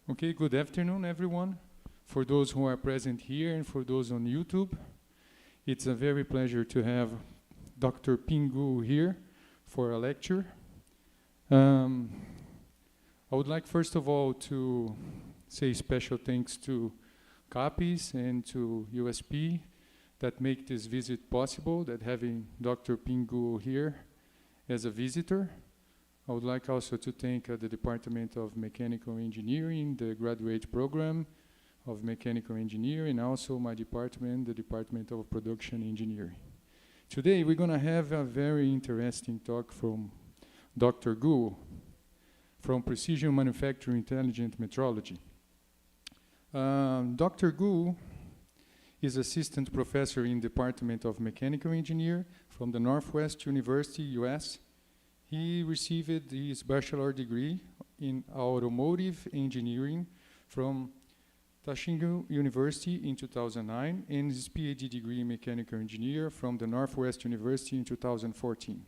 Okay, good afternoon, everyone. For those who are present here and for those on YouTube, it's a very pleasure to have Dr. Pingu here for a lecture. I would like, first of all, to say special thanks to CAPES and to USP that make this visit possible, that having Dr. Pingu here as a visitor. I would like also to thank the Department of Mechanical Engineering, the graduate program of Mechanical Engineering, and also my department, the Department of Production Engineering. Today we're going to have a very interesting talk from Dr. Gu from Precision Manufacturing Intelligent Metrology. Dr. Gu is assistant professor in Department of Mechanical Engineering from the Northwest University, US. He received his bachelor degree in automotive engineering from Taishingu University in 2009 and his PhD degree in mechanical engineer from the Northwest University in 2014.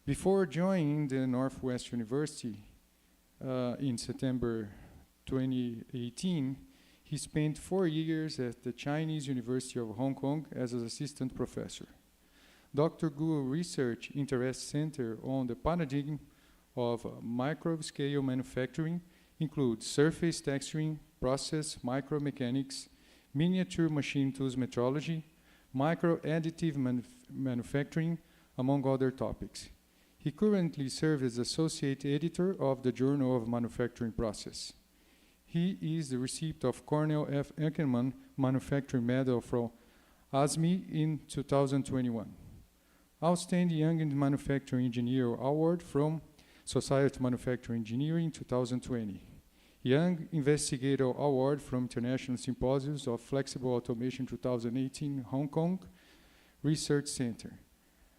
Before joining the Northwest University in September 2018, he spent 4 years at the Chinese University of Hong Kong as an assistant professor. Dr. Gu's research interests center on the paradigm of micro-scale manufacturing, includes surface texturing, process micromechanics, miniature machine tools metrology, micro-additive manufacturing, among other topics. He currently serves as associate editor of the Journal of Manufacturing Process. He is the recipient of Cornell F. Ackerman Manufacturing Medal from ASME in 2021. Outstanding Young Manufacturing Engineer Award from Society of Manufacturing Engineering 2020. Young Investigator Award from International Symposiums of Flexible Automation 2018 Hong Kong Research Center.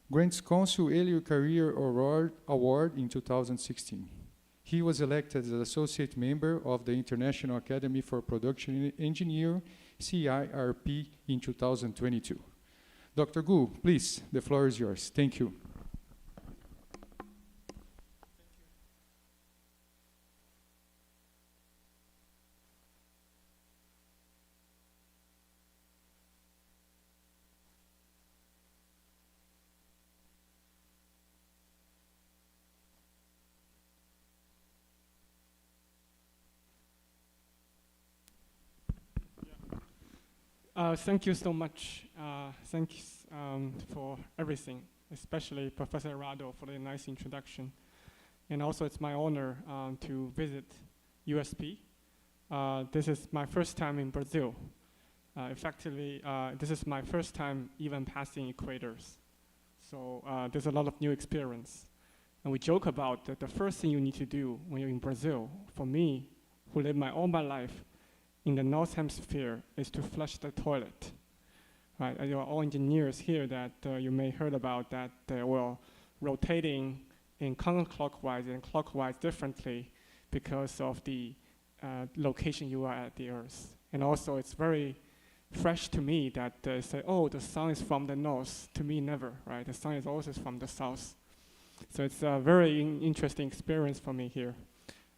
Grants Council Early Career Award in 2016. He was elected as an associate member of the International Academy for Production Engineering, CIRP, in 2022. Dr. Gu, please, the floor is yours. Thank you. Thank you so much. Thanks for everything, especially Professor Rado for the nice introduction. And also it's my honor to visit USP. This is my first time in Brazil. Effectively, this is my first time even passing equators. So there's a lot of new experience. And we joke about that the first thing you need to do when you're in Brazil, for me, who lived all my life in the North Hemisphere, is to flush the toilet. Right? And you're all engineers here that you may heard about that were rotating in counterclockwise and clockwise differently because of the location you are at the Earth. And also it's very fresh to me that they say, oh, the sun is from the north. To me, never, right? The sun is always from the south. So it's a very interesting experience for me here.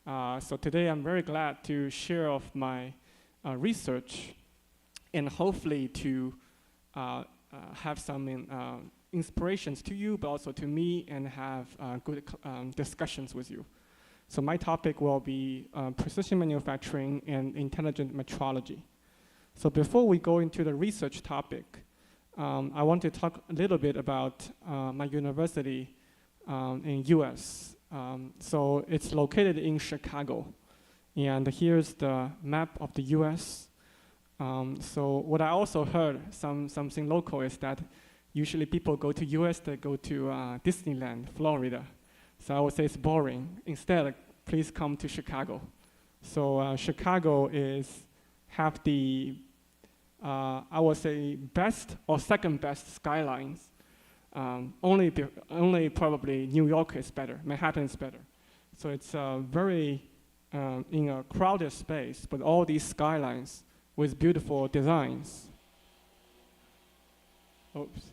So today I'm very glad to share of my research and hopefully to have some inspirations to you, but also to me, and have good discussions with you. So my topic will be precision manufacturing and intelligent metrology. So before we go into the research topic, I want to talk a little bit about my university in US. So it's located in Chicago. And here's the map of the US. So what I also heard, something local, is that usually people go to US, they go to Disneyland, Florida. So I would say it's boring. Instead, please come to Chicago. So Chicago have the, I would say, best or second best skylines. Only probably New York is better, Manhattan is better. So it's very, in a crowded space, but all these skylines with beautiful designs. Oops.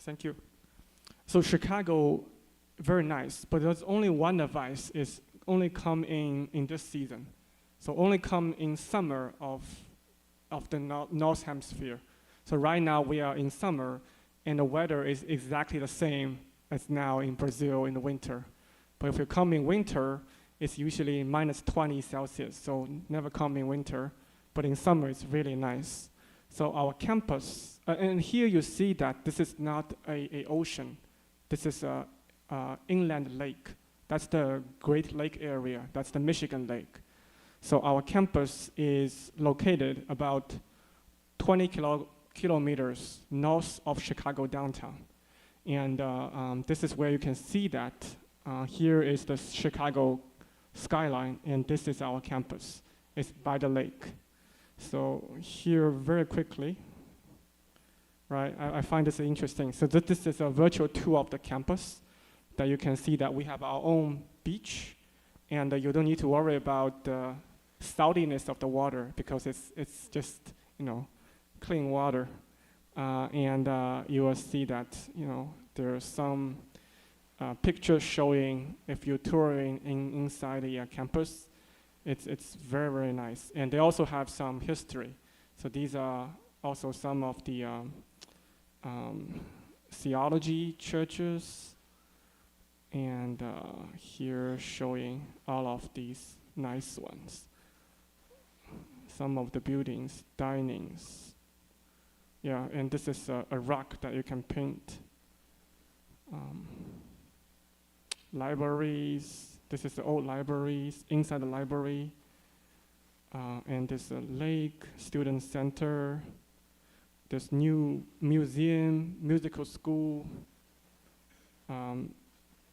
Thank you. So Chicago, very nice, but there's only one advice, is only come in this season. So only come in summer of the North Hemisphere. So right now we are in summer, and the weather is exactly the same as now in Brazil in the winter. But if you come in winter, it's usually minus 20 Celsius, so never come in winter. But in summer, it's really nice. So our campus, and here you see that this is not a ocean. This is a inland lake. That's the Great Lake area. That's the Michigan Lake. So our campus is located about 20 kilometers north of Chicago downtown. And this is where you can see that. Here is the Chicago skyline, and this is our campus. It's by the lake. So here, very quickly, right, I find this interesting. So this is a virtual tour of the campus, that you can see that we have our own beach, and you don't need to worry about the saltiness of the water, because it's just, clean water. And you will see that, there are some pictures showing, if you're touring inside the campus, it's very, very nice. And they also have some history. So these are also some of the theology churches. And here showing all of these nice ones. Some of the buildings, dinings. Yeah, and this is a rock that you can paint. Libraries. This is the old libraries, inside the library. And there's a lake, student center. There's new museum, musical school.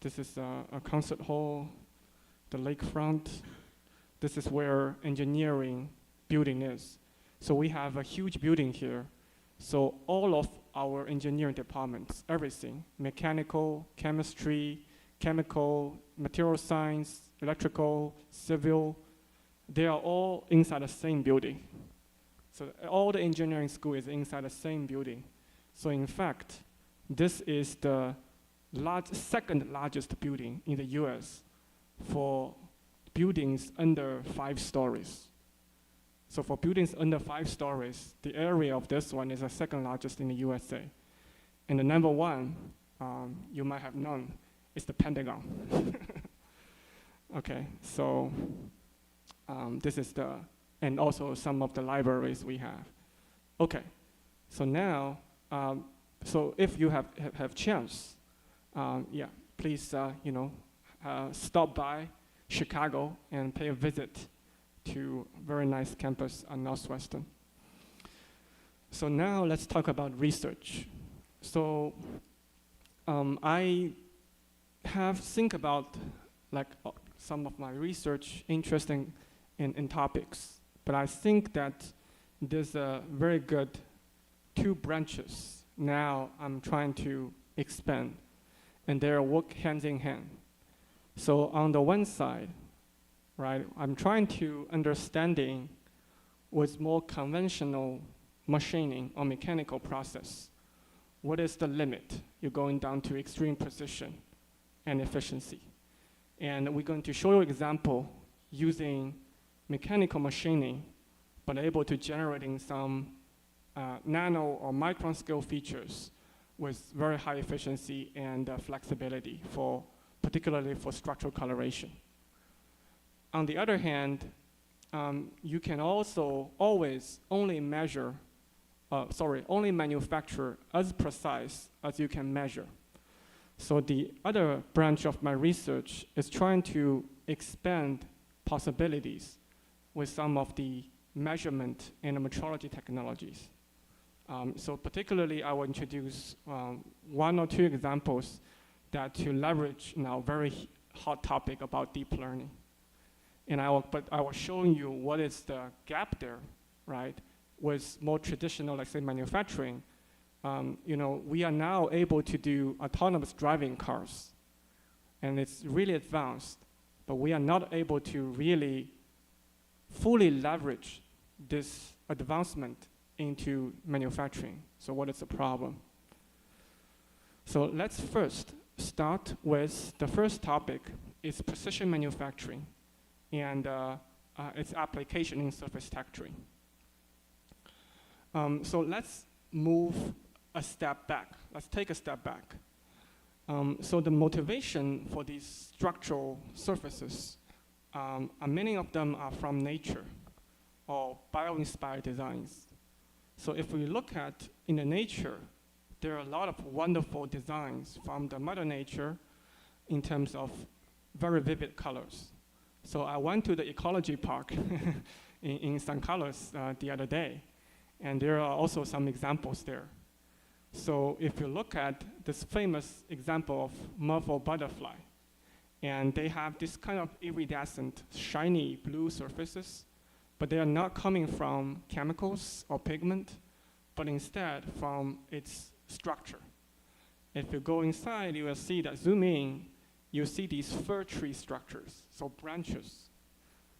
This is a concert hall, the lakefront. This is where engineering building is. So we have a huge building here. So all of our engineering departments, everything, mechanical, chemistry, chemical, material science, electrical, civil, they are all inside the same building. So all the engineering school is inside the same building. So in fact, this is the second largest building in the US for buildings under 5 stories. So for buildings under 5 stories, the area of this one is the second largest in the USA. And the number one, you might have known, is the Pentagon. Okay, so this is and also some of the libraries we have. Okay, so now, so if you have chance, please, stop by Chicago and pay a visit to very nice campus on Northwestern. So now let's talk about research. So I have think about some of my research interesting in topics, but I think that there's a very good 2 branches now I'm trying to expand, and they work hand in hand. So on the one side, right, I'm trying to understanding with more conventional machining or mechanical process, what is the limit? You're going down to extreme precision and efficiency. And we're going to show you an example using mechanical machining, but able to generating some nano or micron scale features with very high efficiency and flexibility, particularly for structural coloration. On the other hand, you can also always only manufacture as precise as you can measure. So the other branch of my research is trying to expand possibilities with some of the measurement and metrology technologies. So particularly, I will introduce 1 or 2 examples that to leverage now very hot topic about deep learning. And I will show you what is the gap there, right? With more traditional, let's say, manufacturing. We are now able to do autonomous driving cars, and it's really advanced, but we are not able to really fully leverage this advancement into manufacturing. So what is the problem? So let's first start with the first topic, is precision manufacturing and its application in surface texturing. So let's move a step back. Let's take a step back. So the motivation for these structural surfaces, many of them are from nature or bio-inspired designs. So if we look at in the nature, there are a lot of wonderful designs from the Mother Nature in terms of very vivid colors. So I went to the ecology park in São Carlos the other day, and there are also some examples there. So if you look at this famous example of merle butterfly, and they have this kind of iridescent, shiny blue surfaces, but they are not coming from chemicals or pigment, but instead from its structure. If you go inside, you will see that, zoom in, you see these fir tree structures, so branches,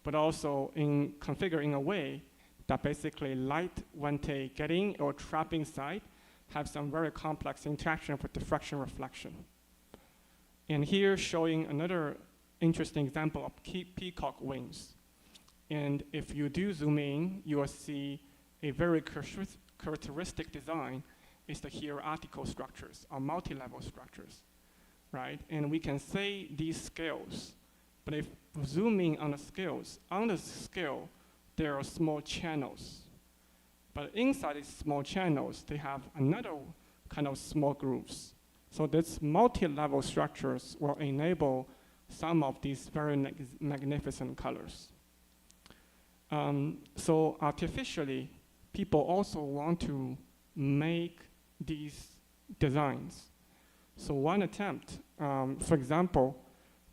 but also configured in a way that basically light, when they get in or trap inside, have some very complex interaction with diffraction reflection. And here showing another interesting example of peacock wings. And if you do zoom in, you will see a very characteristic design is the hierarchical structures or multi-level structures, right? And we can say these scales, but if zooming on the scale, there are small channels. But inside these small channels, they have another kind of small grooves. So these multi-level structures will enable some of these very magnificent colors. So artificially, people also want to make these designs. So one attempt, for example,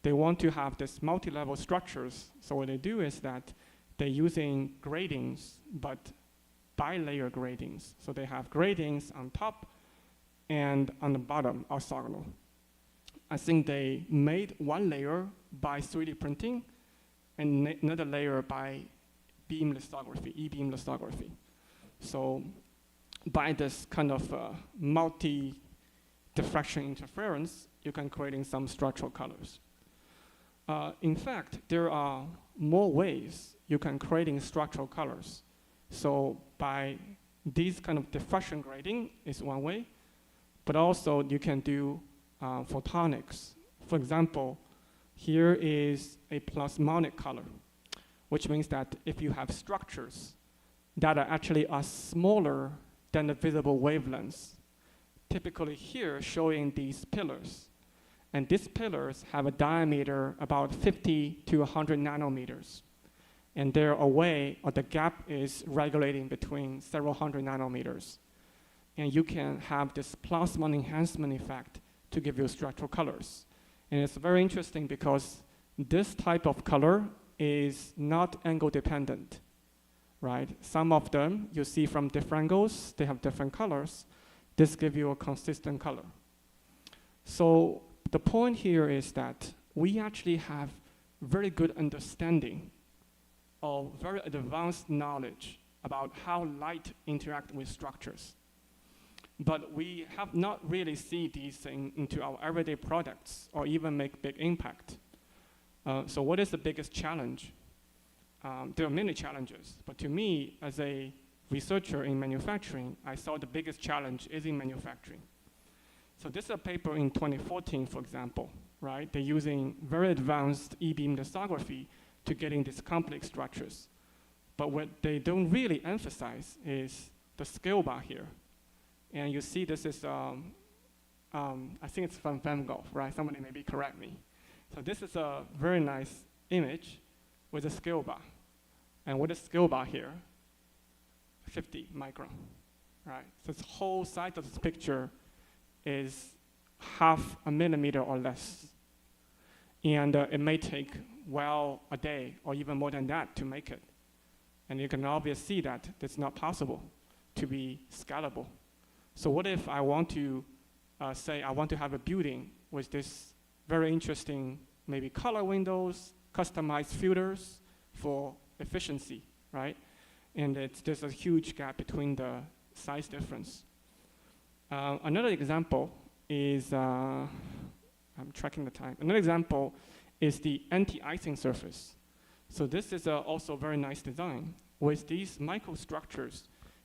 they want to have this multi-level structures. So what they do is that they're using gratings, but bi-layer gratings. So they have gratings on top and on the bottom orthogonal. I think they made one layer by 3D printing and another layer by beam lithography, E-beam lithography. So by this kind of multi-diffraction interference, you can create some structural colors. In fact, there are more ways you can create structural colors. So by these kind of diffraction grading is one way, but also you can do photonics. For example, here is a plasmonic color, which means that if you have structures that are actually smaller than the visible wavelengths, typically here showing these pillars. And these pillars have a diameter about 50 to 100 nanometers. And they're away, or the gap is regulating between several hundred nanometers. And you can have this plasmon enhancement effect to give you structural colors. And it's very interesting because this type of color is not angle dependent, right? Some of them you see from different angles, they have different colors. This gives you a consistent color. So the point here is that we actually have very good understanding of very advanced knowledge about how light interacts with structures. But we have not really seen these things into our everyday products or even make big impact. So what is the biggest challenge? There are many challenges, but to me, as a researcher in manufacturing, I saw the biggest challenge is in manufacturing. So this is a paper in 2014, for example, right? They're using very advanced E-beam lithography to getting these complex structures. But what they don't really emphasize is the scale bar here. And you see this is, I think it's from Van Gogh, right? Somebody maybe correct me. So this is a very nice image with a scale bar. And what is scale bar here? 50 micron, right? So this whole side of this picture is half a millimeter or less. And it may take, well, a day or even more than that to make it. And you can obviously see that it's not possible to be scalable. So what if I want to say I want to have a building with this very interesting maybe color windows, customized filters for efficiency, right? And there's a huge gap between the size difference. Another example is, I'm tracking the time. Another example is the anti-icing surface. So this is also a very nice design. With these microstructures,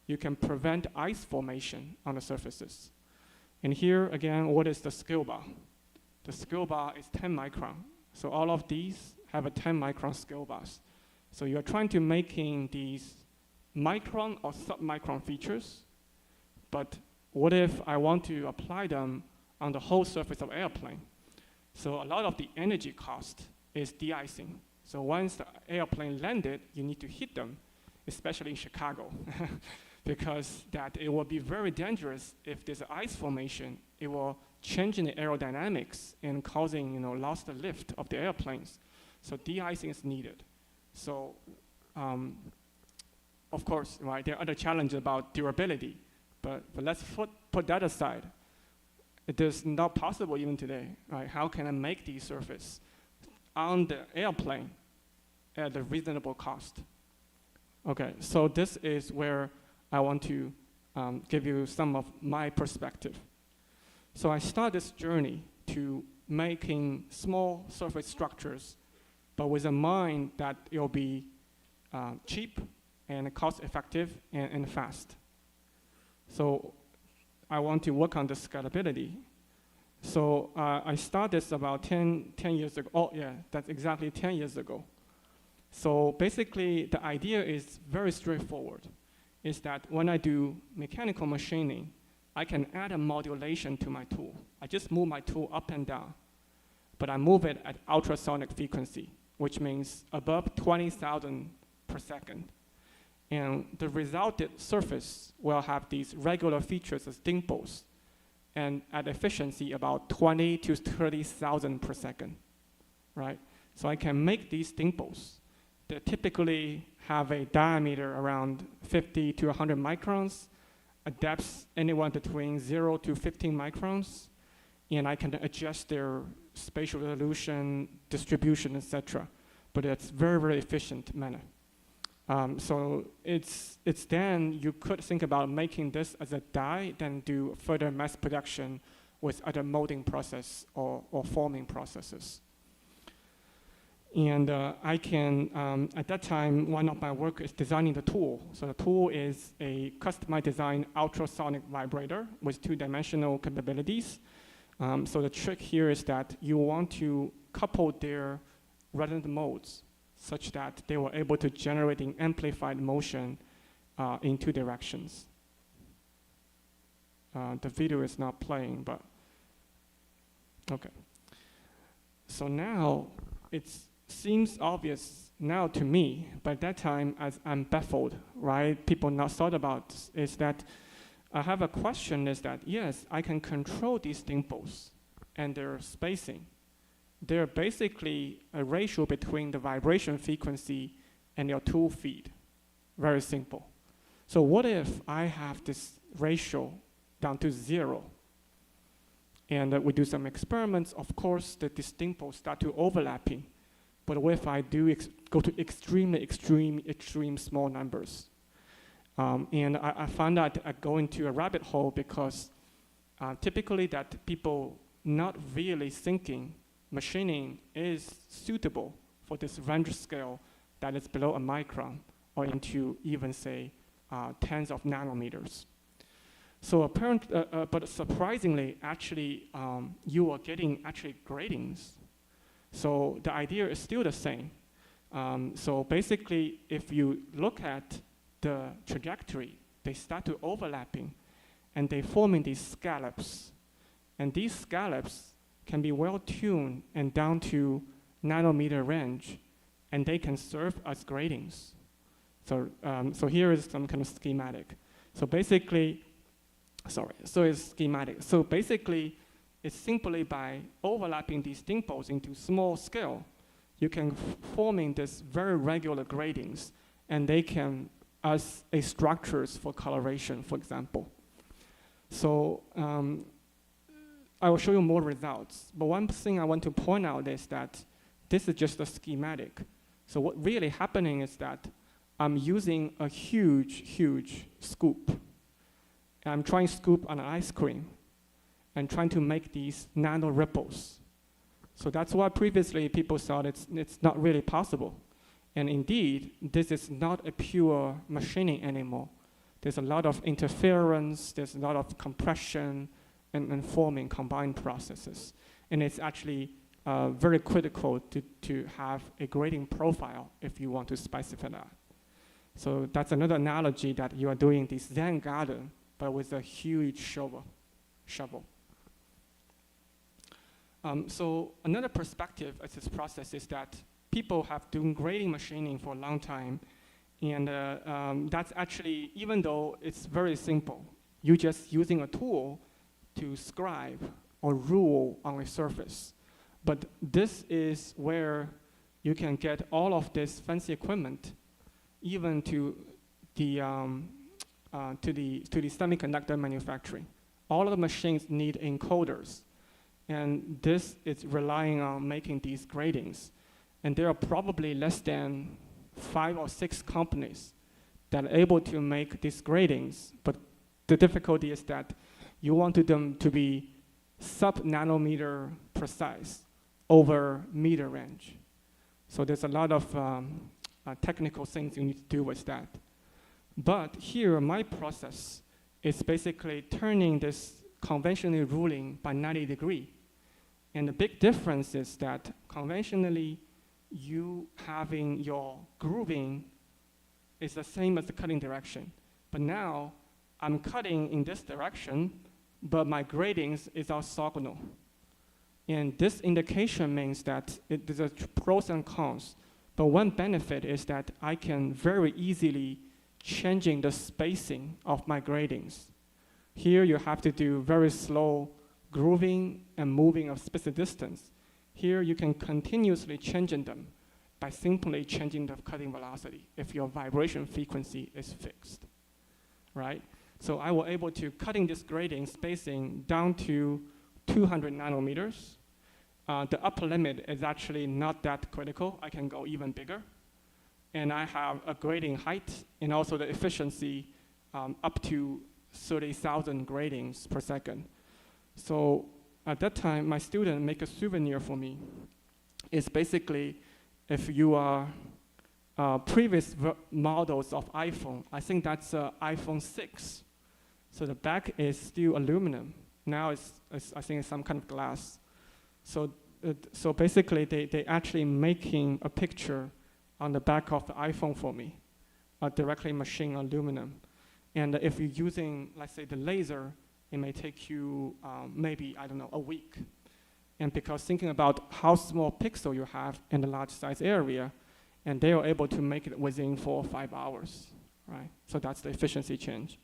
you can prevent ice formation on the surfaces. And here, again, what is the scale bar? The scale bar is 10 micron. So all of these have a 10 micron scale bars. So you're trying to making these micron or submicron features, but what if I want to apply them on the whole surface of airplane? So a lot of the energy cost is de-icing. So once the airplane landed, you need to hit them, especially in Chicago, because that it will be very dangerous if there's ice formation. It will change in the aerodynamics and causing loss of lift of the airplanes. So de-icing is needed. So of course, right, there are other challenges about durability, but let's put that aside. It is not possible even today, right? How can I make these surface on the airplane at a reasonable cost? Okay, so this is where I want to give you some of my perspective. So I start this journey to making small surface structures, but with a mind that it'll be cheap and cost-effective and fast. So I want to work on the scalability. So I started this about 10 years ago. Oh yeah, that's exactly 10 years ago. So basically, the idea is very straightforward. Is that when I do mechanical machining, I can add a modulation to my tool. I just move my tool up and down, but I move it at ultrasonic frequency, which means above 20,000 per second. And the resulted surface will have these regular features as dimples, and at efficiency about 20 to 30,000 per second, right? So I can make these dimples that typically have a diameter around 50 to 100 microns, a depth anywhere between 0 to 15 microns, and I can adjust their spatial resolution, distribution, etc. But it's very, very efficient manner. So it's then you could think about making this as a die, then do further mass production with other molding process or forming processes. And I can, at that time, one of my work is designing the tool. So the tool is a customized design ultrasonic vibrator with 2-dimensional capabilities. So the trick here is that you want to couple their resonant modes such that they were able to generate an amplified motion in 2 directions. The video is not playing, but okay. So now it seems obvious now to me, but at that time as I'm baffled, right? People not thought about is that I have a question is that, yes, I can control these dimples and their spacing. They're basically a ratio between the vibration frequency and your tool feed. Very simple. So what if I have this ratio down to 0? And we do some experiments. Of course, the dimples start to overlapping. But what if I do go to extreme small numbers? And I found that I go into a rabbit hole because typically that people not really thinking machining is suitable for this range scale that is below a micron or into even say tens of nanometers. So but surprisingly, actually, you are getting actually gratings. So the idea is still the same. So basically, if you look at the trajectory, they start to overlapping, and they forming these scallops. And these scallops can be well tuned and down to nanometer range, and they can serve as gratings. So, so here is some kind of schematic. So basically, so it's schematic. So basically, it's simply by overlapping these dimples into small scale, you can forming this very regular gratings, and they can as a structures for coloration, for example. So I will show you more results. But one thing I want to point out is that this is just a schematic. So what really happening is that I'm using a huge scoop. I'm trying to scoop on ice cream. and trying to make these nano ripples. So that's why previously people thought it's not really possible. And indeed, this is not a pure machining anymore. There's a lot of interference, there's a lot of compression and forming combined processes. And it's actually very critical to have a grading profile if you want to specify that. So that's another analogy that you are doing this Zen garden, but with a huge shovel. So another perspective of this process is that people have been grading machining for a long time, and that's actually, even though it's very simple, you're just using a tool to scribe or rule on a surface. But this is where you can get all of this fancy equipment, even to the semiconductor manufacturing. All of the machines need encoders, and this is relying on making these gratings. And there are probably less than 5 or 6 companies that are able to make these gratings, but the difficulty is that you want them to be sub-nanometer precise over meter range. So there's a lot of technical things you need to do with that. But here, my process is basically turning this conventionally ruling by 90 degrees. And the big difference is that conventionally, you having your grooving is the same as the cutting direction. But now, I'm cutting in this direction, but my gratings is orthogonal. And this indication means that there's a pros and cons. But one benefit is that I can very easily changing the spacing of my gratings. Here you have to do very slow grooving and moving of specific distance. Here you can continuously changing them by simply changing the cutting velocity if your vibration frequency is fixed, right? So I was able to cutting this grading spacing down to 200 nanometers. The upper limit is actually not that critical. I can go even bigger. And I have a grading height and also the efficiency up to 30,000 gradings per second. So at that time, my student make a souvenir for me. It's basically, if you are previous models of iPhone, I think that's iPhone 6. So the back is still aluminum. Now I think it's some kind of glass. So basically, they actually making a picture on the back of the iPhone for me, directly machined aluminum. And if you're using, let's say, the laser, it may take you maybe, I don't know, a week. And because thinking about how small pixel you have in the large size area, and they are able to make it within 4 or 5 hours, right? So that's the efficiency change.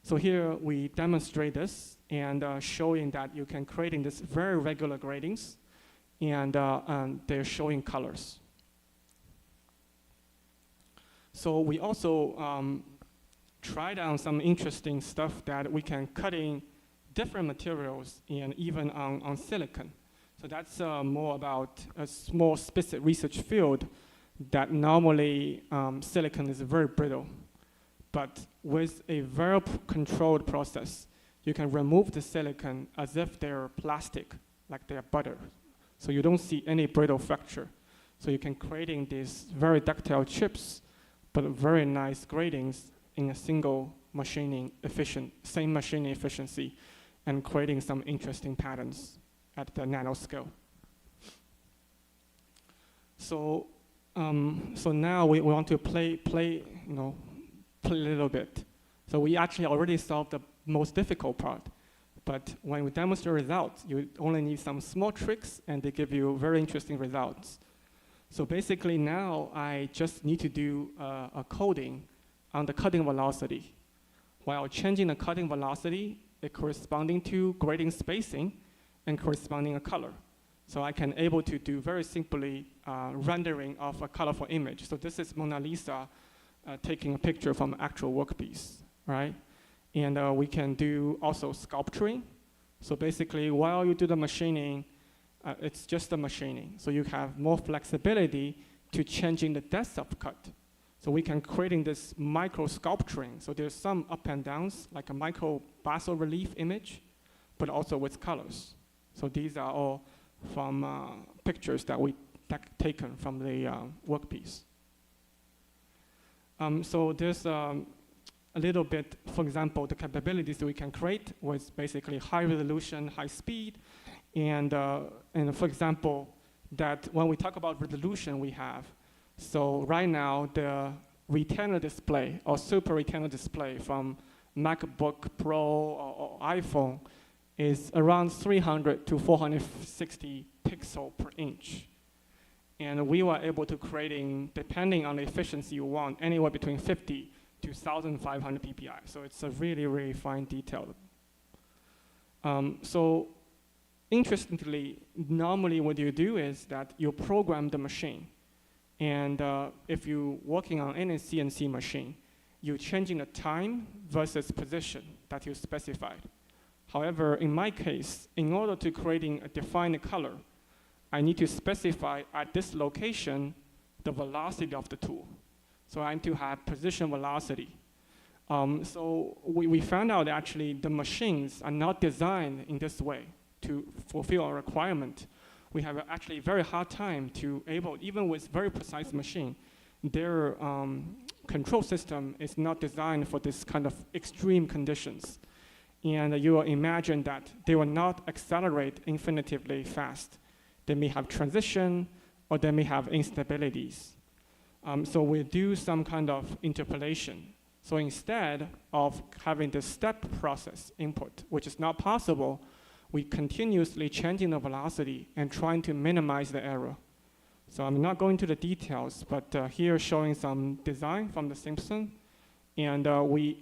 So here we demonstrate this and showing that you can creating this very regular gradings, and they're showing colors. So we also tried out some interesting stuff that we can cut in different materials and even on silicon. So that's more about a small specific research field that normally silicon is very brittle. But with a very controlled process, you can remove the silicon as if they're plastic, like they're butter. So you don't see any brittle fracture. So you can creating these very ductile chips, but very nice gratings in a single machining same machining efficiency, and creating some interesting patterns at the nanoscale. So now we want to play a little bit. So we actually already solved the most difficult part, but when we demonstrate results, you only need some small tricks, and they give you very interesting results. So basically now I just need to do a coding on the cutting velocity. While changing the cutting velocity, it corresponding to grading spacing and corresponding a color. So I can able to do very simply rendering of a colorful image. So this is Mona Lisa taking a picture from an actual workpiece, right? And we can do also sculpturing. So basically, while you do the machining, it's just the machining. So you have more flexibility to changing the depth of cut. So we can creating this micro sculpturing. So there's some up and downs, like a micro basso relief image. but also with colors. So these are all from pictures that we taken from the workpiece. So there's a little bit, for example, the capabilities that we can create was basically high resolution, high speed, and for example, that when we talk about resolution we have, so right now the Retina display or Super Retina display from MacBook Pro or iPhone is around 300 to 460 pixels per inch. And we were able to creating, depending on the efficiency you want, anywhere between 50 to 1,500 ppi. So it's a really, really fine detail. So interestingly, normally what you do is that you program the machine. And if you're working on any CNC machine, you're changing the time versus position that you specified. However, in my case, in order to creating a defined color, I need to specify at this location the velocity of the tool. So I need to have position velocity. So we found out that actually the machines are not designed in this way to fulfill our requirement. We have actually a very hard time to able, even with very precise machine, their control system is not designed for this kind of extreme conditions. And you will imagine that they will not accelerate infinitively fast. They may have transition, or they may have instabilities. So we do some kind of interpolation. So instead of having the step process input, which is not possible, we continuously changing the velocity and trying to minimize the error. So I'm not going to the details, but here showing some design from the Simpson. And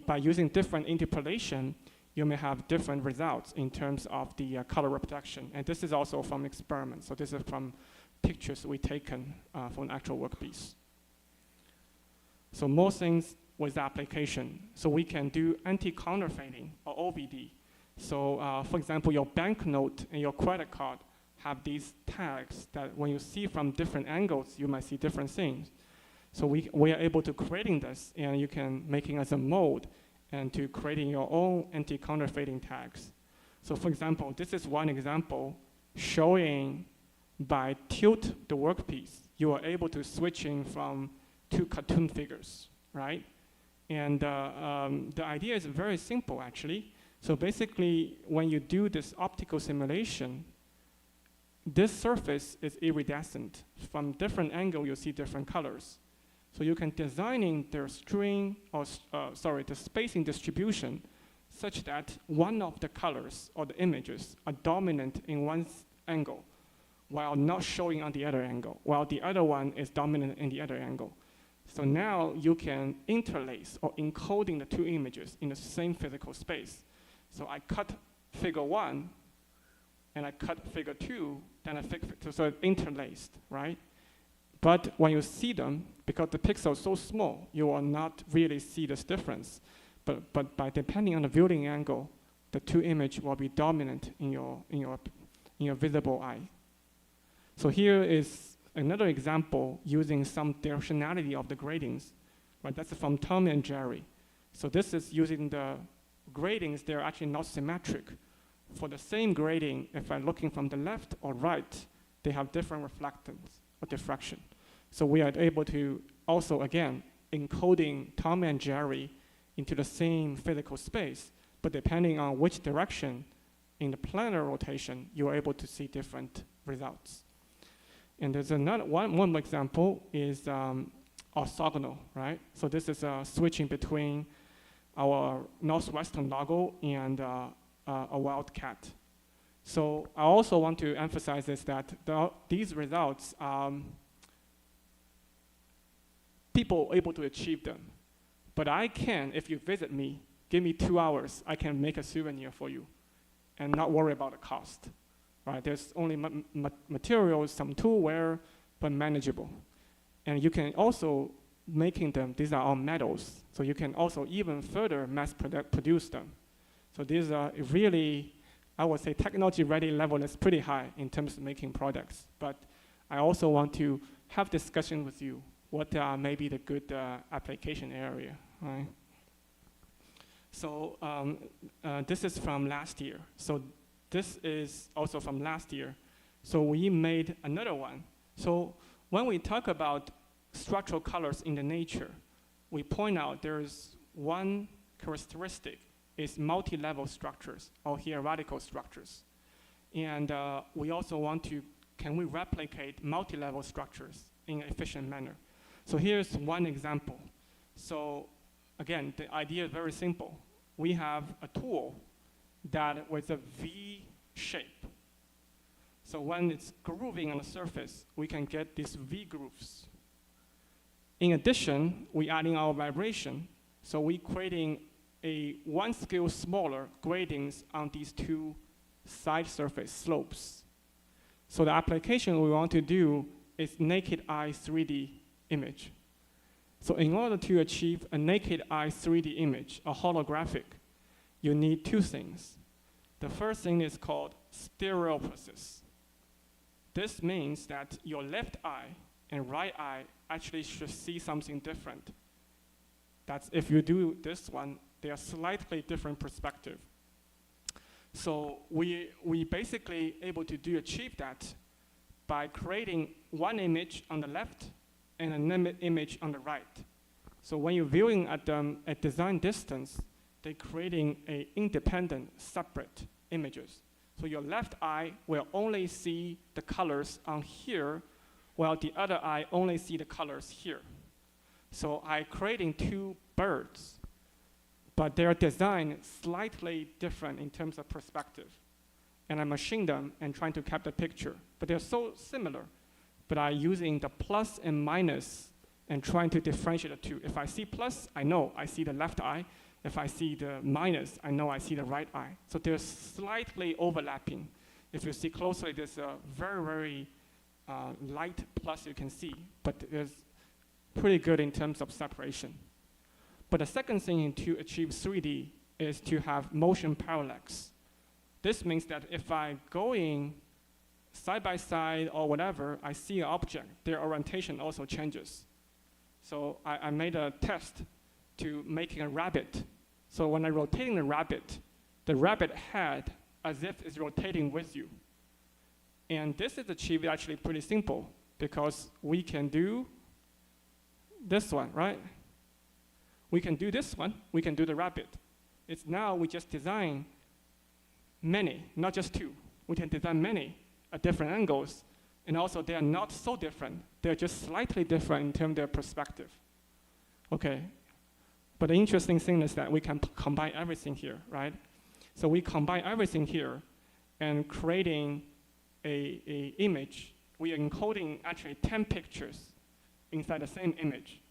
by using different interpolation, you may have different results in terms of the color reproduction. And this is also from experiments. So this is from pictures we taken from an actual workpiece. So more things with application. So we can do anti-counterfeiting or OBD. So for example, your banknote and your credit card have these tags that when you see from different angles, you might see different things. So we are able to creating this, and you can making as a mold and to creating your own anti-counterfeiting tags. So for example, this is one example showing by tilt the workpiece, you are able to switching from two cartoon figures, right? And the idea is very simple actually. So basically, when you do this optical simulation, this surface is iridescent. From different angle, you see different colors. So you can designing their string, or the spacing distribution such that one of the colors or the images are dominant in one angle while not showing on the other angle, while the other one is dominant in the other angle. So now you can interlace or encoding the two images in the same physical space. So I cut figure 1 and I cut figure 2, then so it's interlaced, right? But when you see them, because the pixel is so small, you will not really see this difference. But by depending on the viewing angle, the two images will be dominant in your visible eye. So here is another example using some directionality of the gratings. Right? That's from Tom and Jerry. So this is using the gratings, they're actually not symmetric. For the same grating, if I'm looking from the left or right, they have different reflectance or diffraction. So we are able to also, again, encoding Tom and Jerry into the same physical space, but depending on which direction in the planar rotation, you are able to see different results. And there's another one more example is orthogonal, right? So this is switching between our northwestern logo and a wildcat. So I also want to emphasize is that these results, people are able to achieve them. But I can, if you visit me, give me 2 hours, I can make a souvenir for you and not worry about the cost. Right? There's only materials, some toolware, but manageable. And you can also making them, these are all metals, so you can also even further mass produce them. So these are really, I would say technology ready level is pretty high in terms of making products. But I also want to have discussion with you what may be the good application area, right? So this is from last year. So this is also from last year. So we made another one. So when we talk about structural colors in the nature, we point out there's one characteristic is multi-level structures or hierarchical structures. And we also want to, can we replicate multi-level structures in an efficient manner? So here's one example. So again, the idea is very simple. We have a tool that with a V shape. So when it's grooving on the surface, we can get these V grooves. In addition, we adding our vibration. So we creating a one scale smaller gradings on these two side surface slopes. So the application we want to do is naked eye 3D image. So in order to achieve a naked eye 3D image, a holographic, you need two things. The first thing is called stereoprasis. This means that your left eye and right eye actually should see something different. That's if you do this one, they are slightly different perspective. So we basically able to achieve that by creating one image on the left and an image on the right. So when you're viewing at them at design distance, they're creating a independent, separate images. So your left eye will only see the colors on here, while the other eye only see the colors here. So I'm creating two birds, but their design slightly different in terms of perspective. And I machine them and trying to capture the picture. But they're so similar, but I'm using the plus and minus and trying to differentiate the two. If I see plus, I know I see the left eye. If I see the minus, I know I see the right eye. So they're slightly overlapping. If you see closely, there's a very, very light plus you can see, but it's pretty good in terms of separation. But the second thing to achieve 3D is to have motion parallax. This means that if I'm going side by side or whatever, I see an object, their orientation also changes. So I made a test to making a rabbit. So when I'm rotating the rabbit head as if it's rotating with you. And this is achieved actually pretty simple because we can do this one, right? We can do this one, we can do the rabbit. It's now we just design many, not just two. We can design many at different angles, and also they are not so different. They're just slightly different in terms of their perspective. Okay, but the interesting thing is that we can combine everything here, right? So we combine everything here and creating a image. We are encoding actually 10 pictures inside the same image.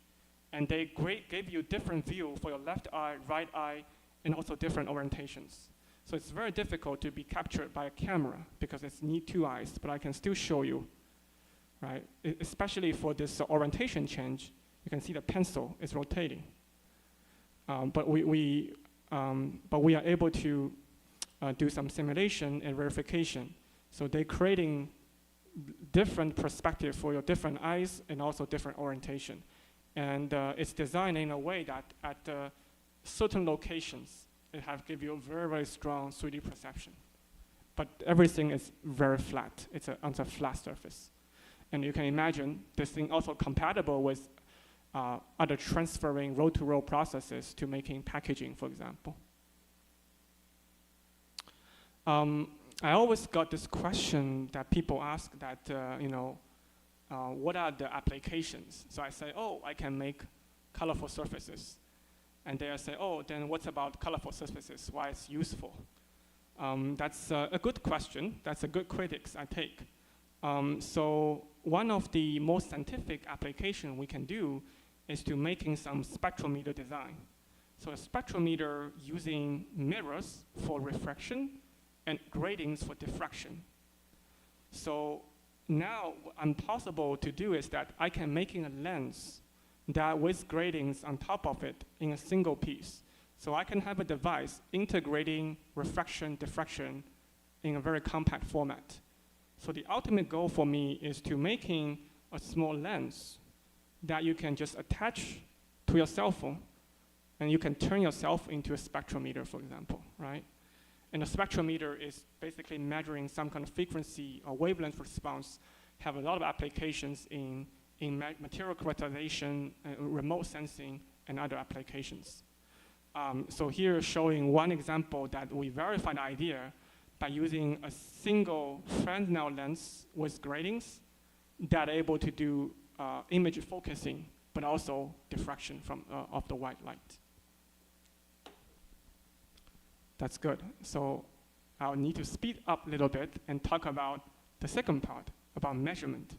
And they give you different view for your left eye, right eye, and also different orientations. So it's very difficult to be captured by a camera because it's need two eyes, but I can still show you, right? Especially for this orientation change, you can see the pencil is rotating. But we are able to do some simulation and verification. So they're creating different perspective for your different eyes and also different orientation. And it's designed in a way that at certain locations, it have give you a very, very strong 3D perception. But everything is very flat. It's on a flat surface. And you can imagine this thing also compatible with other transferring row-to-row processes to making packaging, for example. I always got this question that people ask that, what are the applications? So I say, oh, I can make colorful surfaces. And they say, oh, then what's about colorful surfaces? Why it's useful? That's a good question. That's a good critics I take. So one of the most scientific application we can do is to making some spectrometer design. So a spectrometer using mirrors for refraction and gratings for diffraction. So now what possible to do is that I can making a lens that with gratings on top of it in a single piece. So I can have a device integrating refraction, diffraction in a very compact format. So the ultimate goal for me is to making a small lens that you can just attach to your cell phone and you can turn yourself into a spectrometer, for example, right? And the spectrometer is basically measuring some kind of frequency or wavelength response, have a lot of applications in material characterization, remote sensing, and other applications. So here showing one example that we verified the idea by using a single Fresnel lens with gratings that are able to do image focusing, but also diffraction of the white light. That's good. So I'll need to speed up a little bit and talk about the second part, about measurement.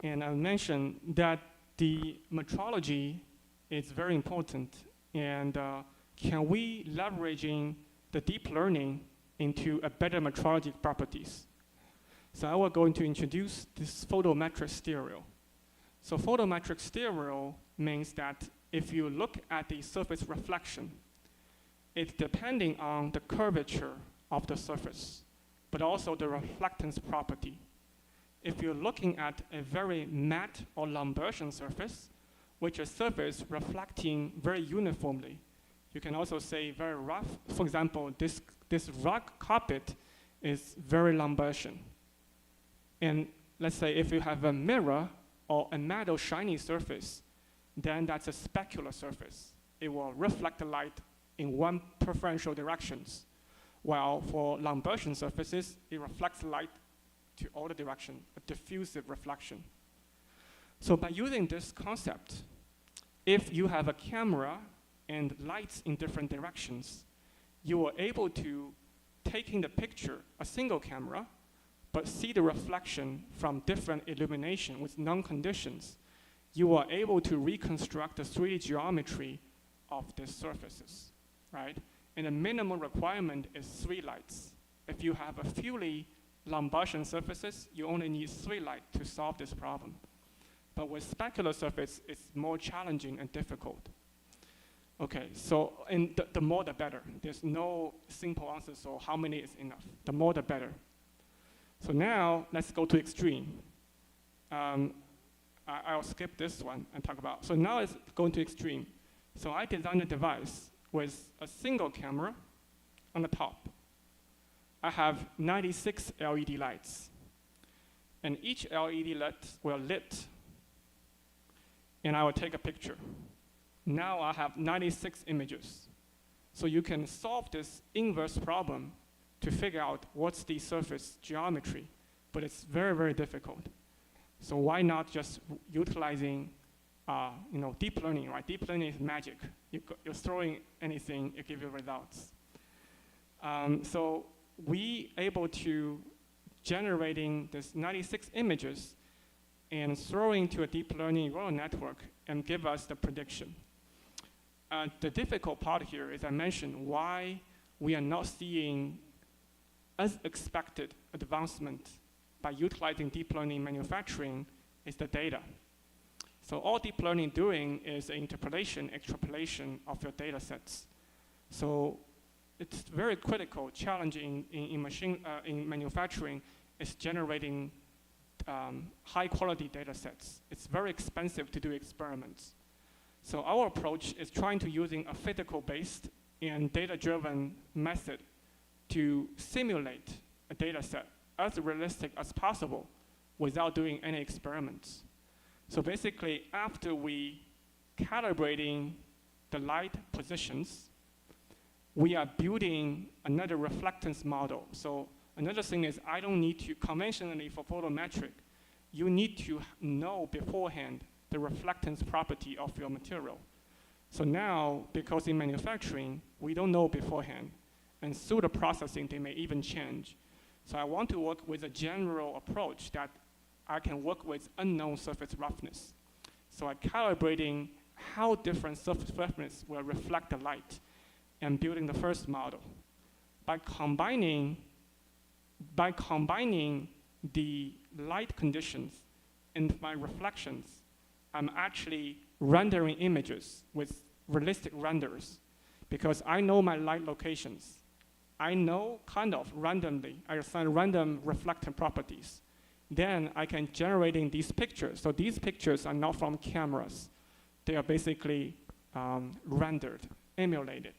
And I mentioned that the metrology is very important. And can we leveraging the deep learning into a better metrology properties? So I was going to introduce this photometric stereo. So photometric stereo means that if you look at the surface reflection, it's depending on the curvature of the surface, but also the reflectance property. If you're looking at a very matte or Lambertian surface, which is a surface reflecting very uniformly, you can also say very rough. For example, this rock carpet is very Lambertian. And let's say if you have a mirror or a metal shiny surface, then that's a specular surface. It will reflect the light in one preferential directions, while for Lambertian surfaces, it reflects light to all the direction, a diffusive reflection. So by using this concept, if you have a camera and lights in different directions, you are able to take in the picture, a single camera, but see the reflection from different illumination with known conditions. You are able to reconstruct the 3D geometry of these surfaces, right? And the minimum requirement is 3 lights. If you have a purely Lambertian surfaces, you only need 3 lights to solve this problem. But with specular surface, it's more challenging and difficult. Okay, so the more the better. There's no simple answer, so how many is enough? The more the better. So now, let's go to extreme. I'll skip this one and talk about. So now it's going to extreme. So I designed a device with a single camera on the top. I have 96 LED lights. And each LED light will lit. And I will take a picture. Now I have 96 images. So you can solve this inverse problem to figure out what's the surface geometry, but it's very, very difficult. So why not just utilizing deep learning, right? Deep learning is magic. You're throwing anything, it gives you results. So we able to generating this 96 images and throwing to a deep learning neural network and give us the prediction. The difficult part here is I mentioned why we are not seeing as expected advancement by utilizing deep learning manufacturing is the data. So all deep learning doing is interpolation, extrapolation of your data sets. So it's very critical, challenging in manufacturing is generating high quality data sets. It's very expensive to do experiments. So our approach is trying to using a physical-based and data-driven method to simulate a data set as realistic as possible without doing any experiments. So basically, after we calibrating the light positions, we are building another reflectance model. So another thing is I don't need to, conventionally for photometric, you need to know beforehand the reflectance property of your material. So now, because in manufacturing, we don't know beforehand, and through the processing, they may even change. So I want to work with a general approach that I can work with unknown surface roughness. So I'm calibrating how different surface roughness will reflect the light and building the first model. By combining the light conditions and my reflections, I'm actually rendering images with realistic renders because I know my light locations. I know kind of randomly, I assign random reflectant properties. Then I can generating these pictures. So these pictures are not from cameras. They are basically rendered, emulated.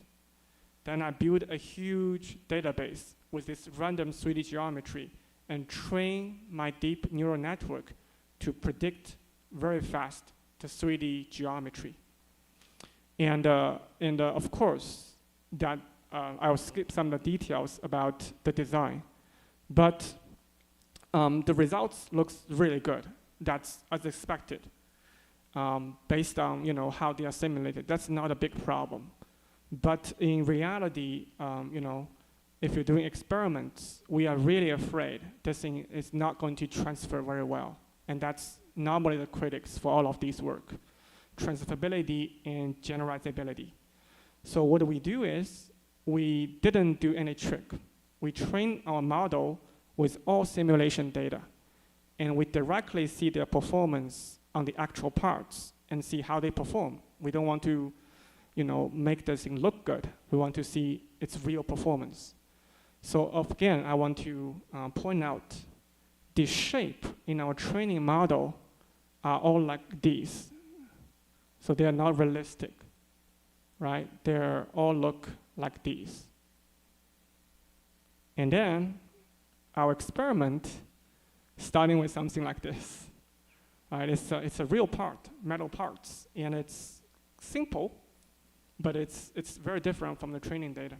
Then I built a huge database with this random 3D geometry and train my deep neural network to predict very fast the 3D geometry. And of course, that I'll skip some of the details about the design, but the results looks really good. That's as expected, based on how they are simulated. That's not a big problem. But in reality, if you're doing experiments, we are really afraid this thing is not going to transfer very well. And that's normally the critics for all of these work: transferability and generalizability. So what we do is, we didn't do any trick. We train our model with all simulation data, and we directly see their performance on the actual parts and see how they perform. We don't want to make this thing look good. We want to see its real performance. So again, I want to point out the shape in our training model are all like these. So they are not realistic, right? They all look like these. And then our experiment, starting with something like this. Right? It's a real part, metal parts, and it's simple, but it's very different from the training data,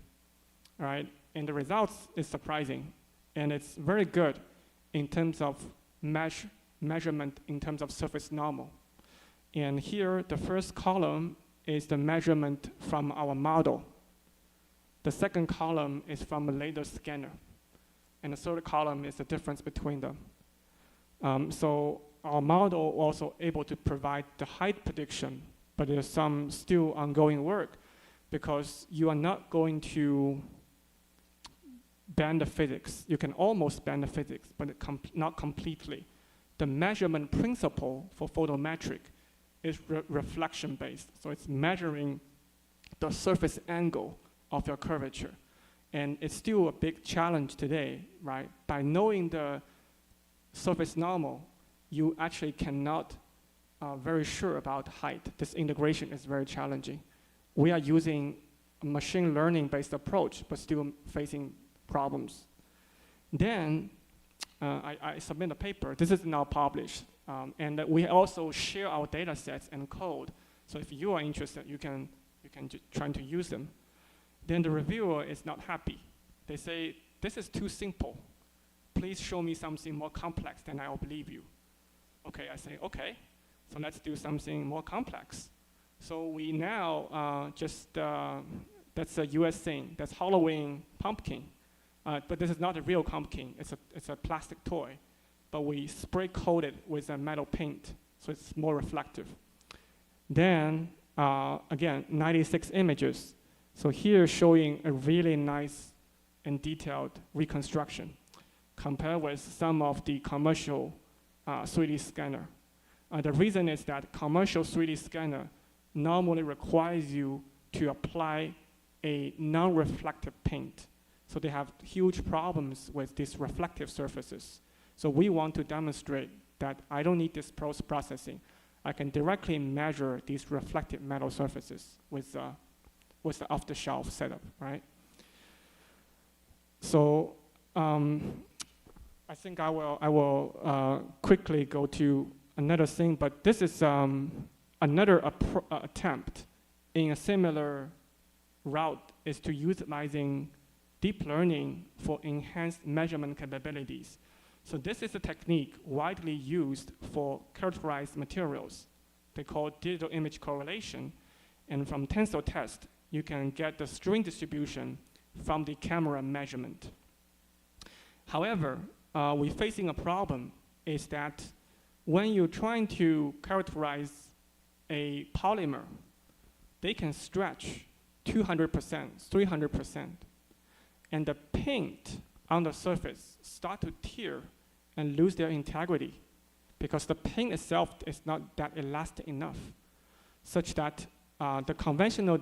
right? And the results is surprising, and it's very good in terms of measurement in terms of surface normal. And here, the first column is the measurement from our model. The second column is from a laser scanner, and the third column is the difference between them. So our model also able to provide the height prediction, but there's some still ongoing work, because you are not going to bend the physics. You can almost bend the physics, but not completely. The measurement principle for photometric is reflection based. So it's measuring the surface angle of your curvature. And it's still a big challenge today, right? By knowing the surface normal, you actually cannot very sure about height. This integration is very challenging. We are using a machine learning based approach, but still facing problems. Then I submit a paper. This is now published. And we also share our data sets and code. So if you are interested, you can try to use them. Then the reviewer is not happy. They say, this is too simple. Please show me something more complex, then I'll believe you. Okay, I say, okay, so let's do something more complex. So we now that's a US thing, that's Halloween pumpkin. But this is not a real pumpkin, it's a plastic toy. But we spray coat it with a metal paint, so it's more reflective. Then, again, 96 images. So here showing a really nice and detailed reconstruction compared with some of the commercial 3D scanner. The reason is that commercial 3D scanner normally requires you to apply a non-reflective paint. So they have huge problems with these reflective surfaces. So we want to demonstrate that I don't need this post-processing. I can directly measure these reflective metal surfaces with the off-the-shelf setup, right? So I think I will quickly go to another thing, but this is another attempt in a similar route is to utilizing deep learning for enhanced measurement capabilities. So this is a technique widely used for characterized materials. They call it digital image correlation. And from tensor test, you can get the string distribution from the camera measurement. However, we're facing a problem is that when you're trying to characterize a polymer, they can stretch 200%, 300%. And the paint on the surface start to tear and lose their integrity because the paint itself is not that elastic enough, such that the conventional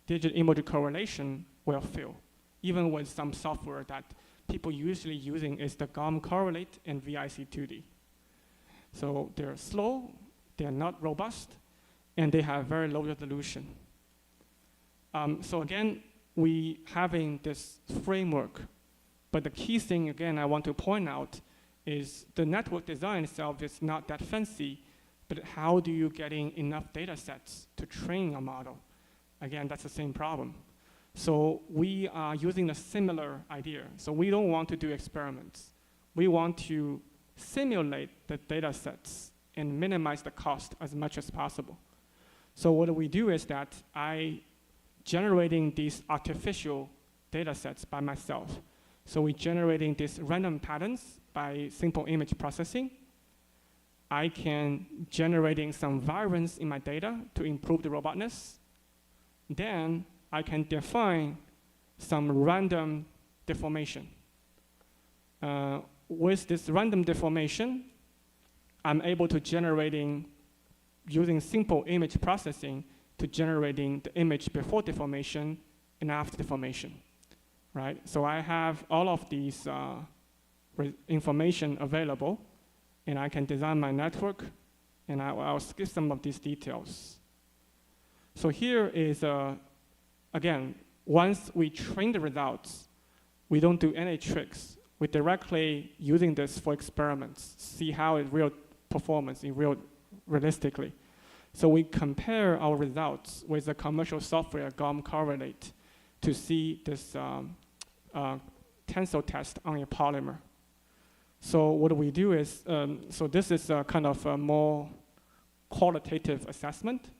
digital image correlation will fail, even with some software that people usually using is the GOM correlate and VIC2D. So they're slow, they're not robust, and they have very low resolution. So again, we having this framework. But the key thing, again, I want to point out is the network design itself is not that fancy, but how do you getting enough data sets to train a model? Again, that's the same problem. So we are using a similar idea. So we don't want to do experiments. We want to simulate the data sets and minimize the cost as much as possible. So what we do is that I generating these artificial data sets by myself. So we're generating these random patterns by simple image processing. I can generating some variance in my data to improve the robustness. Then I can define some random deformation. With this random deformation, I'm able to generating, using simple image processing to generating the image before deformation and after deformation, right? So I have all of these information available, and I can design my network, and I'll skip some of these details. So here is, again, once we train the results, we don't do any tricks. We directly using this for experiments, see how it real performance in realistically. So we compare our results with the commercial software GOM correlate to see this tensile test on a polymer. So what we do is, so this is a kind of a more qualitative assessment.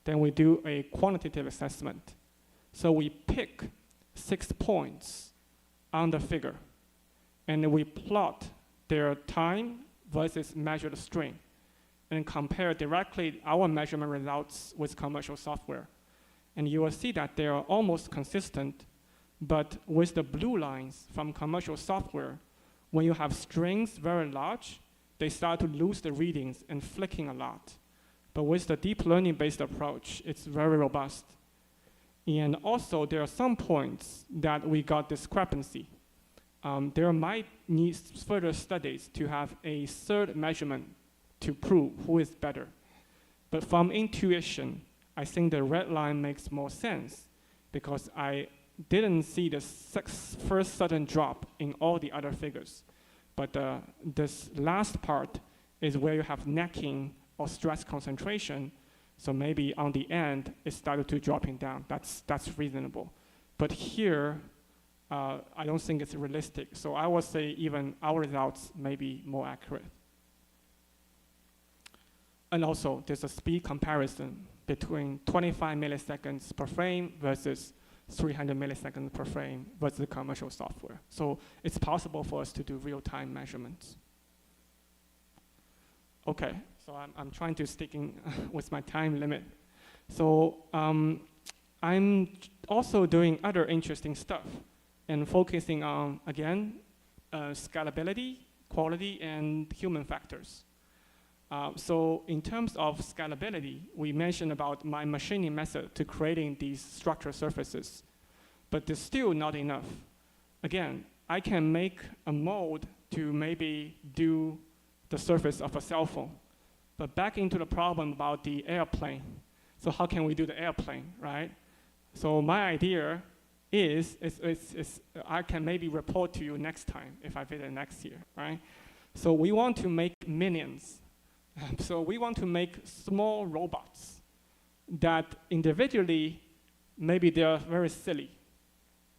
Then we do a quantitative assessment. So we pick 6 points on the figure, and we plot their time versus measured strain, and compare directly our measurement results with commercial software. And you will see that they are almost consistent, but with the blue lines from commercial software, when you have strings very large, they start to lose the readings and flicking a lot. But with the deep learning-based approach, it's very robust. And also, there are some points that we got discrepancy. There might need further studies to have a third measurement to prove who is better. But from intuition, I think the red line makes more sense because I didn't see the first sudden drop in all the other figures. But this last part is where you have necking or stress concentration. So maybe on the end, it started to dropping down. That's reasonable. But here, I don't think it's realistic. So I would say even our results may be more accurate. And also, there's a speed comparison between 25 milliseconds per frame versus 300 milliseconds per frame versus the commercial software. So it's possible for us to do real-time measurements. Okay, so I'm trying to stick in with my time limit. So I'm also doing other interesting stuff and focusing on, again, scalability, quality, and human factors. So in terms of scalability, we mentioned about my machining method to creating these structured surfaces, but it's still not enough. Again, I can make a mold to maybe do the surface of a cell phone, but back into the problem about the airplane. So how can we do the airplane, right? So my idea is I can maybe report to you next time if I visit next year, right? So we want to make minions. So we want to make small robots that individually, maybe they are very silly.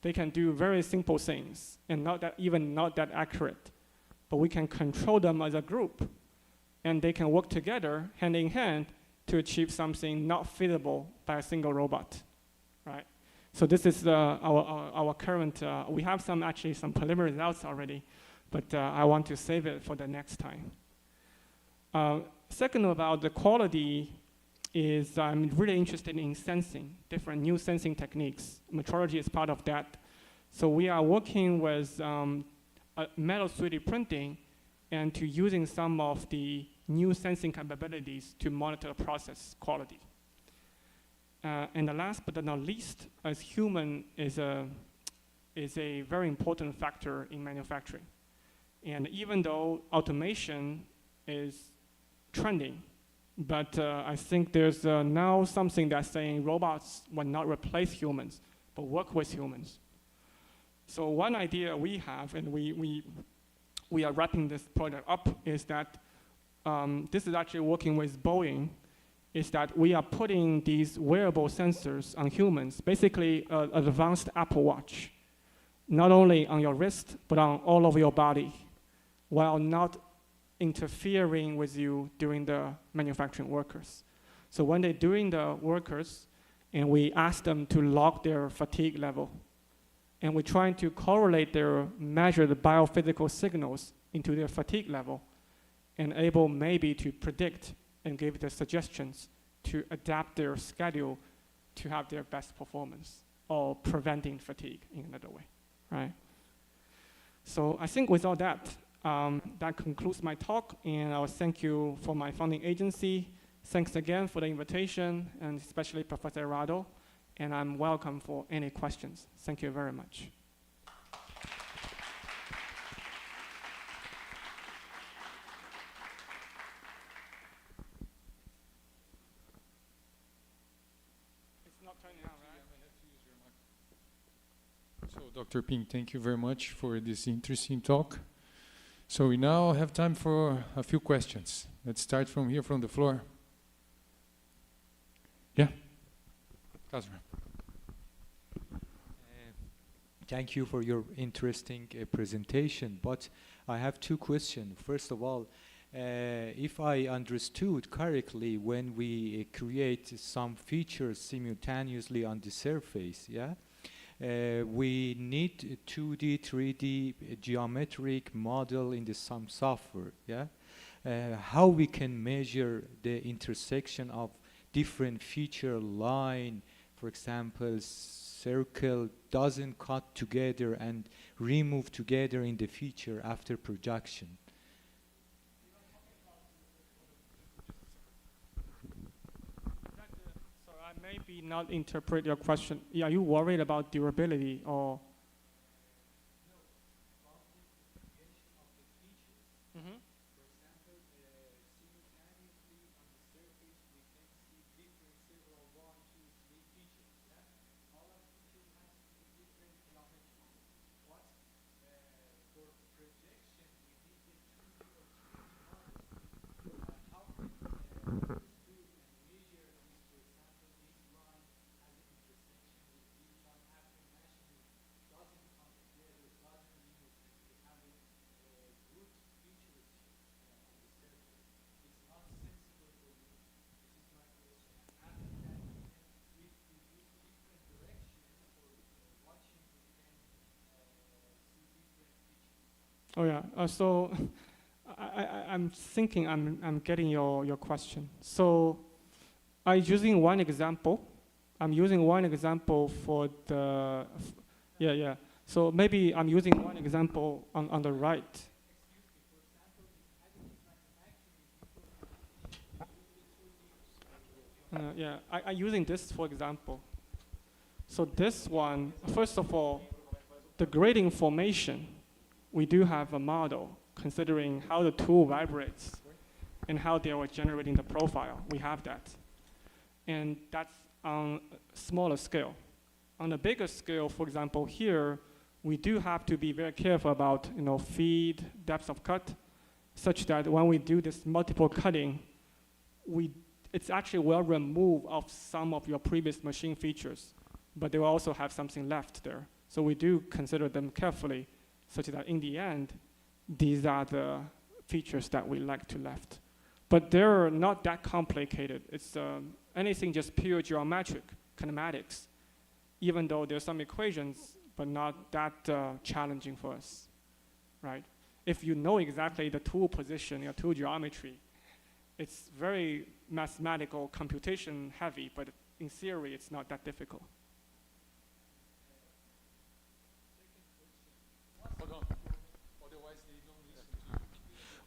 They can do very simple things and not that accurate. But we can control them as a group, and they can work together hand in hand to achieve something not feasible by a single robot, right? So this is our current, we have some preliminary results already, but I want to save it for the next time. Second, about the quality is I'm really interested in sensing, different new sensing techniques. Metrology is part of that. So we are working with metal 3D printing and to using some of the new sensing capabilities to monitor process quality. And the last but not least, as human is a very important factor in manufacturing. And even though automation is trending, but I think there's now something that's saying robots will not replace humans, but work with humans. So one idea we have, and we are wrapping this project up, is that this is actually working with Boeing, is that we are putting these wearable sensors on humans, basically an advanced Apple Watch, not only on your wrist, but on all over your body, while not interfering with you during the manufacturing workers. So when they're doing the workers, and we ask them to log their fatigue level, and we're trying to correlate their measured biophysical signals into their fatigue level, and able maybe to predict and give the suggestions to adapt their schedule to have their best performance, or preventing fatigue in another way, right? So I think with all that, that concludes my talk, and I'll thank you for my funding agency. Thanks again for the invitation, and especially Professor Rado, and I'm welcome for any questions. Thank you very much. It's not turning on, right? So, Dr. Ping, thank you very much for this interesting talk. So we now have time for a few questions. Let's start from here, from the floor. Yeah, Kazra. Thank you for your interesting presentation, but I have two questions. First of all, if I understood correctly, when we create some features simultaneously on the surface, yeah, we need 2D, 3D geometric model in some software, yeah? How we can measure the intersection of different feature line, for example, circle doesn't cut together and remove together in the feature after projection. So I maybe not interpret your question. Are you worried about durability or? Mm-hmm. Oh yeah. So I'm thinking I'm getting your question. So I'm using one example. I'm using one example for the yeah. So maybe I'm using one example on the right. Yeah, I'm using this for example. So this one, first of all, the grading formation, we do have a model considering how the tool vibrates and how they are generating the profile. We have that. And that's on a smaller scale. On a bigger scale, for example, here, we do have to be very careful about feed, depth of cut, such that when we do this multiple cutting, it's actually will remove of some of your previous machine features, but they will also have something left there. So we do consider them carefully, such that in the end, these are the features that we like to left. But they're not that complicated. It's anything just pure geometric kinematics, even though there's some equations, but not that challenging for us, right? If you know exactly the tool position, your tool geometry, it's very mathematical, computation heavy, but in theory, it's not that difficult.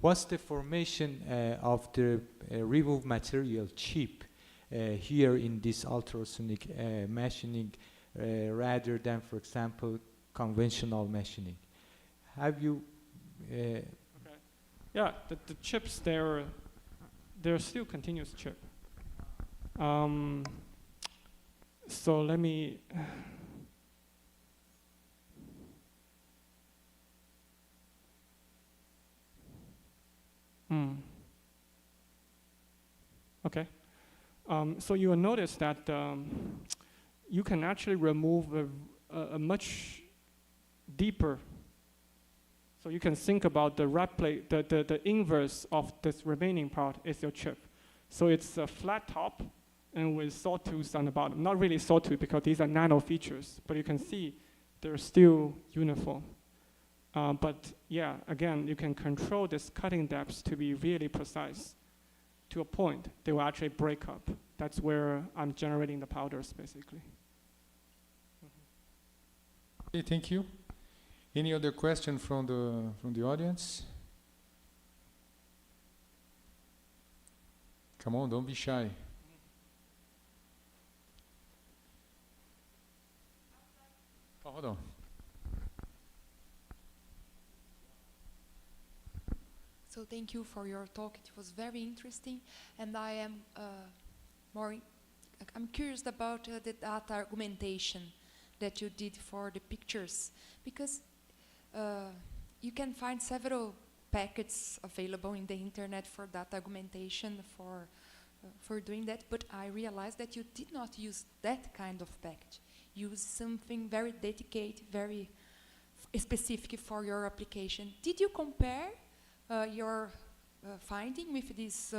What's the formation of the remove material chip here in this ultrasonic machining rather than, for example, conventional machining? Have you? Okay. Yeah, the chips, they're still continuous chip. So let me. Okay. So you will notice that you can actually remove a much deeper. So you can think about the inverse of this remaining part is your chip. So it's a flat top and with sawtooths on the bottom. Not really sawtooth because these are nano features, but you can see they're still uniform. But yeah, again, you can control this cutting depth to be really precise. To a point, they will actually break up. That's where I'm generating the powders, basically. Okay, thank you. Any other question from the audience? Come on, don't be shy. Oh, hold on. So thank you for your talk. It was very interesting, and I am I'm curious about the data argumentation that you did for the pictures, because you can find several packets available in the internet for data argumentation for doing that. But I realized that you did not use that kind of package. You used something very dedicated, very specific for your application. Did you compare your finding with these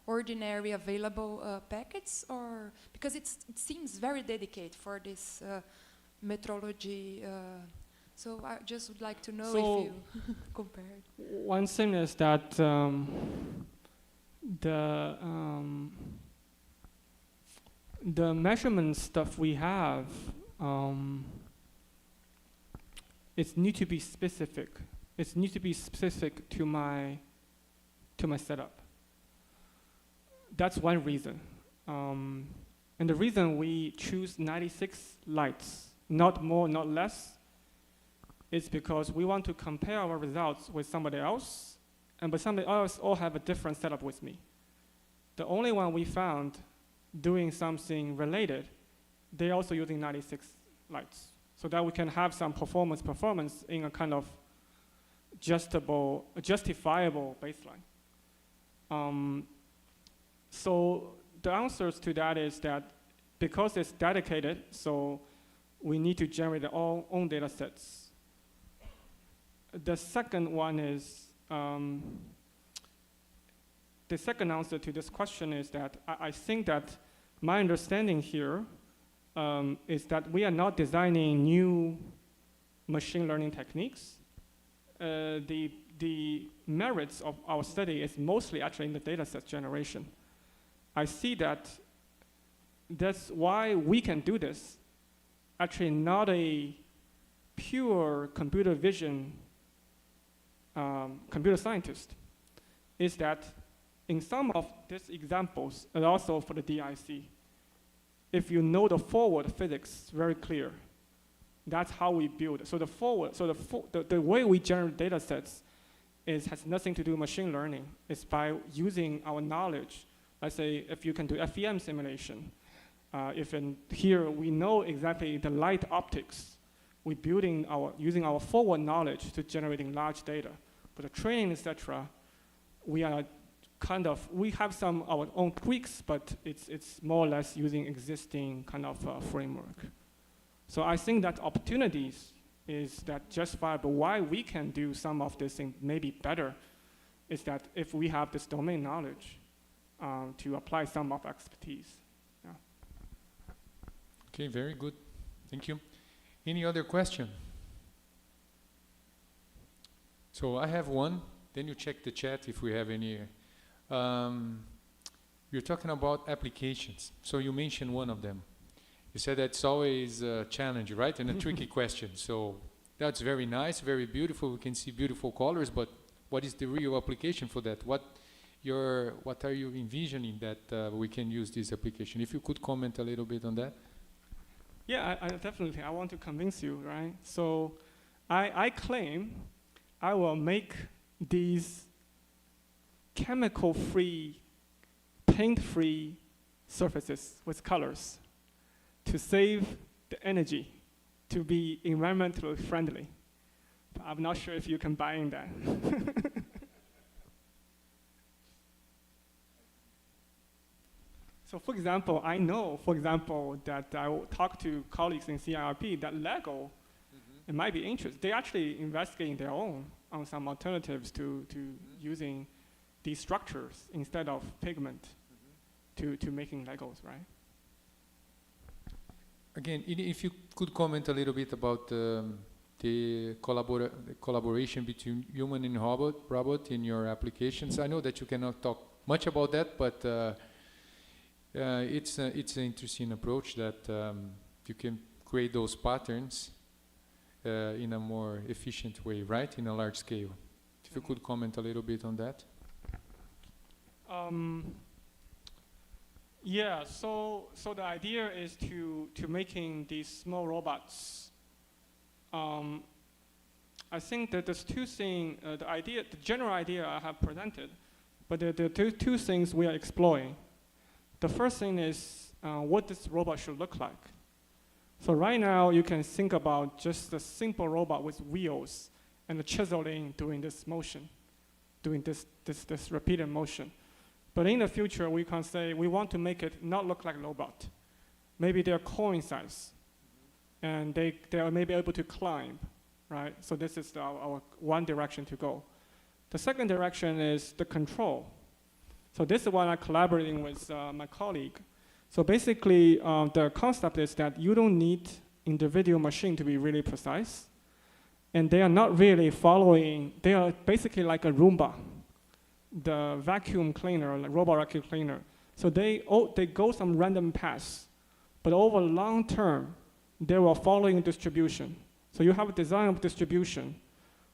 ordinary available packets, or because it seems very dedicated for this metrology? So I just would like to know if you compared. One thing is that the measurement stuff we have, it needs to be specific. It needs to be specific to my setup. That's one reason. And the reason we choose 96 lights, not more, not less, is because we want to compare our results with somebody else, but somebody else all have a different setup with me. The only one we found doing something related, they're also using 96 lights, so that we can have some performance in a kind of justifiable baseline. So the answers to that is that because it's dedicated, so we need to generate our own data sets. The second one is, the second answer to this question is that I think that my understanding here is that we are not designing new machine learning techniques. The merits of our study is mostly actually in the data set generation. I see that that's why we can do this. Actually, not a pure computer vision computer scientist, is that in some of these examples, and also for the DIC, if you know the forward physics very clear, that's how we build. So the way we generate data sets has nothing to do with machine learning. It's by using our knowledge. Let's say if you can do FEM simulation, if in here we know exactly the light optics, we're using our forward knowledge to generating large data. For the training, etc., we have some our own tweaks, but it's more or less using existing kind of framework. So I think that opportunities is that justifiable. Why we can do some of this thing maybe better is that if we have this domain knowledge to apply some of expertise. Yeah. Okay, very good. Thank you. Any other question? So I have one, then you check the chat if we have any. You're talking about applications. So you mentioned one of them. You said that's always a challenge, right? And a tricky question. So that's very nice, very beautiful. We can see beautiful colors, but what is the real application for that? What are you envisioning that we can use this application? If you could comment a little bit on that. Yeah, I definitely. I want to convince you, right? So I claim I will make these chemical-free, paint-free surfaces with colors to save the energy, to be environmentally friendly. But I'm not sure if you can buy in that. So for example, I know, for example, that I will talk to colleagues in CIRP that Lego, it might be interesting. They're actually investigating their own on some alternatives to using these structures instead of pigment to making Legos, right? Again, if you could comment a little bit about the collaboration between human and robot in your applications. I know that you cannot talk much about that, but it's an interesting approach that you can create those patterns in a more efficient way, right? In a large scale. If you could comment a little bit on that. Yeah, so the idea is to making these small robots. I think that there's two things, the general idea I have presented, but there are two things we are exploring. The first thing is what this robot should look like. So right now you can think about just a simple robot with wheels and the chiseling doing this motion, doing this repeated motion. But in the future, we can say we want to make it not look like a robot. Maybe they're coin size, and they are maybe able to climb, right? So this is our one direction to go. The second direction is the control. So this is what I'm collaborating with my colleague. So basically, the concept is that you don't need individual machine to be really precise, and they are not really following. They are basically like a Roomba, the vacuum cleaner, like robot vacuum cleaner. So they go some random paths, but over long term, they will follow distribution. So you have a design of distribution.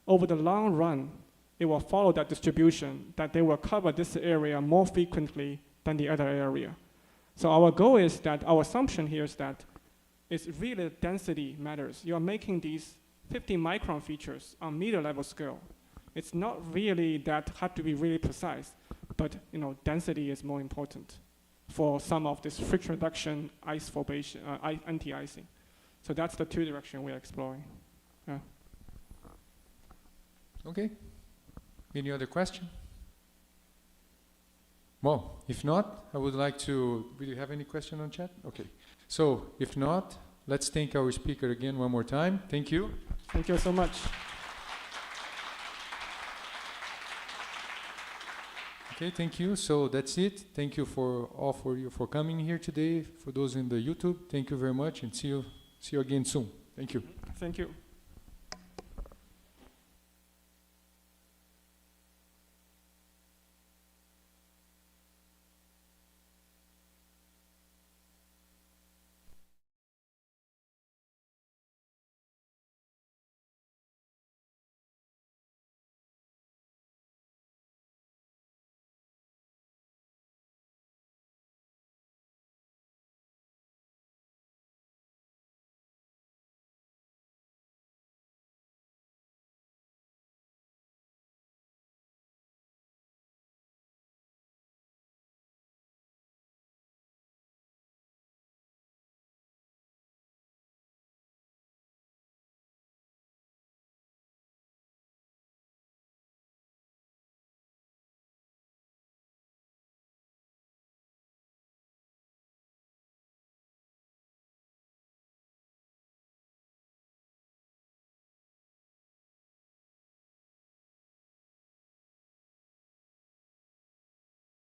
Over the long run, it will follow that distribution, that they will cover this area more frequently than the other area. So our goal is that, our assumption here is that it's really density matters. You are making these 50 micron features on meter level scale. It's not really that have to be really precise, but density is more important for some of this friction reduction, ice formation, anti-icing. So that's the two directions we are exploring. Yeah. Okay. Any other question? Well, if not, I would like to, do you have any question on chat? Okay. So, if not, let's thank our speaker again one more time. Thank you. Thank you so much. Okay, thank you. So that's it. Thank you for coming here today. For those in the YouTube, thank you very much, and see you again soon. Thank you. Thank you.